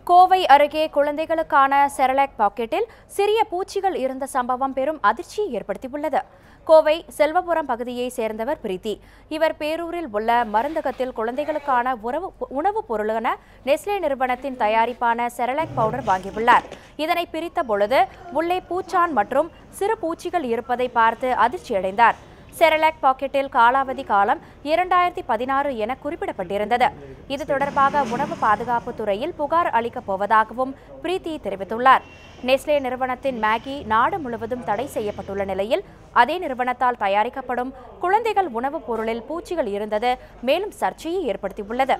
கோவை அருகே குழந்தைகளுக்கான செரலாக் பாக்கெட்டில் சிறிய பூச்சிகள் இருந்த சம்பவம் பெரும் அதிர்ச்சியை ஏற்படுத்தியுள்ளது. கோவை செல்வபுரம் பகுதியை சேர்ந்தவர் பிரீத்தி. இவர் பேரூரில் உள்ள மருந்தகத்தில் குழந்தைகளுக்கான உணவுப் பொருளான நெஸ்லே நிறுவனத்தின் தயாரிப்பான செரலாக் பவுடர் வாங்கியுள்ளார். இதனை பிரித்த பொழுது உள்ளே பூச்சான் மற்றும் சிறு பூச்சிகள் இருப்பதை பார்த்து அதிர்ச்சியடைந்தார். செரலாக் பாக்கெட்டில் காலாவதி காலம் 2016 என குறிப்பிடப்பட்டிருந்தது. இது தொடர்பாக உணவு பாதுகாப்பு துறையில் புகார் அளிக்கப் போவதாகவும் பிரீத்தி தெரிவித்துள்ளார். நெஸ்லே நிறுவனத்தின் மேகி நாடு முழுவதும் தடை செய்யப்பட்டுள்ள நிலையில் அதே நிறுவனத்தால் தயாரிக்கப்படும் குழந்தைகள் உணவுப் பொருளில் பூச்சிகள் இருந்தது மேலும் சர்ச்சையை ஏற்படுத்தியுள்ளது.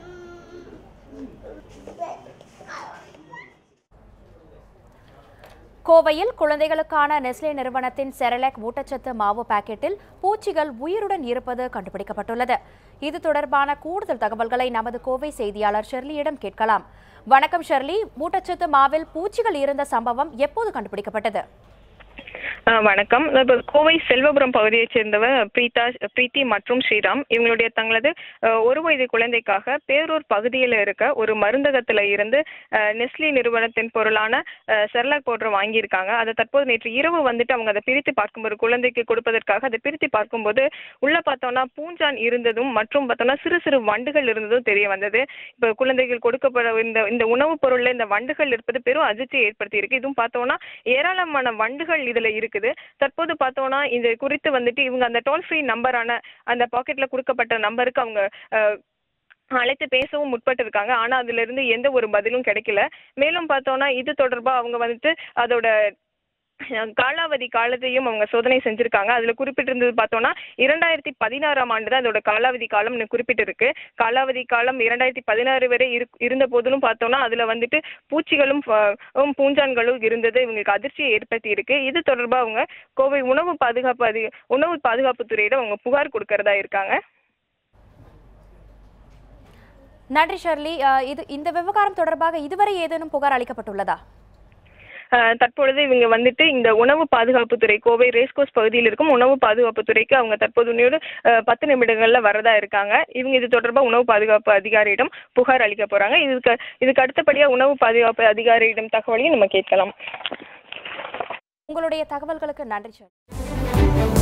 கோவையில் குழந்தைகளுக்கான நெஸ்லே நிறுவனத்தின் செரலாக் ஊட்டச்சத்து மாவு பாக்கெட்டில் பூச்சிகள் உயிருடன் இருப்பது கண்டுபிடிக்கப்பட்டுள்ளது. இது தொடர்பான கூடுதல் தகவல்களை நமது கோவை செய்தியாளர் ஷெர்லியிடம் கேட்கலாம். வணக்கம் ஷெர்லி, ஊட்டச்சத்து மாவில் பூச்சிகள் இருந்த சம்பவம் எப்போது கண்டுபிடிக்கப்பட்டது? வணக்கம். கோவை செல்வபுரம் பகுதியைச் சேர்ந்தவர் பிரீத்தி மற்றும் ஸ்ரீராம். இவங்களுடைய தங்களது 1 வயது குழந்தைக்காக பேரூர் பகுதியில் இருக்க ஒரு மருந்தகத்தில் இருந்து நெஸ்லி நிறுவனத்தின் பொருளான செரலாக் பவுடர் வாங்கியிருக்காங்க. அதை தற்போது நேற்று இரவு வந்துட்டு அவங்க அதை பிரித்து பார்க்கும்போது குழந்தைக்கு கொடுப்பதற்காக அதை பிரித்து பார்க்கும்போது உள்ள பார்த்தோம்னா பூஞ்சான் இருந்ததும் மற்றும் பார்த்தோம்னா சிறு சிறு வண்டுகள் இருந்ததும் தெரிய வந்தது. இப்போ குழந்தைகள் கொடுக்கப்பட இந்த உணவுப் பொருளில் இந்த வண்டுகள் இருப்பது பெரும் அதிர்ச்சியை ஏற்படுத்தி இருக்கு. இதுவும் பார்த்தோம்னா ஏராளமான வண்டுகள் இதுல இருக்குது. தற்போது பார்த்தோம்னா இது குறித்து வந்துட்டு இவங்க அந்த டோல் ஃப்ரீ நம்பரான அந்த பாக்கெட்ல கொடுக்கப்பட்ட நம்பருக்கு அவங்க அழைத்து பேசவும் முற்பட்டு இருக்காங்க. ஆனா அதுல இருந்து எந்த ஒரு பதிலும் கிடைக்கல. மேலும் பார்த்தோம்னா இது தொடர்பா அவங்க வந்துட்டு அதோட காலாவதி காலத்தையும் அவங்க சோதனை செஞ்சிருக்காங்க. அதுல குறிப்பிட்டிருந்தது பார்த்தோம்னா 2016ஆம் ஆண்டு தான் அதோட காலாவதி காலம் குறிப்பிட்டிருக்கு. காலாவதி காலம் 2016 வரை இருந்த போதிலும் பார்த்தோம்னா அதுல வந்துட்டு பூச்சிகளும் பூஞ்சான்களும் இருந்தது இவங்களுக்கு அதிர்ச்சியை ஏற்படுத்தி இருக்கு. இது தொடர்பா அவங்க கோவை உணவு பாதுகாப்பு துறையிடம் அவங்க புகார் கொடுக்கறதா இருக்காங்க. நன்றி ஷெர்லி. இந்த விவகாரம் தொடர்பாக இதுவரை ஏதேனும் புகார் அளிக்கப்பட்டுள்ளதா? தற்பொழுது இவங்க வந்துட்டு இந்த உணவு பாதுகாப்புத்துறை கோவை ரேஸ்கோர்ஸ் பகுதியில் இருக்கும் உணவு பாதுகாப்புத்துறைக்கு அவங்க தற்போது 10 நிமிடங்கள்ல வரதா இருக்காங்க. இவங்க இது தொடர்பா உணவு பாதுகாப்பு அதிகாரியிடம் புகார் அளிக்க போறாங்க. இதுக்கு அடுத்தபடியா உணவு பாதுகாப்பு அதிகாரியிடம் தகவலையும் நம்ம கேட்கலாம். உங்களுடைய தகவல்களுக்கு நன்றி ஷெர்லி.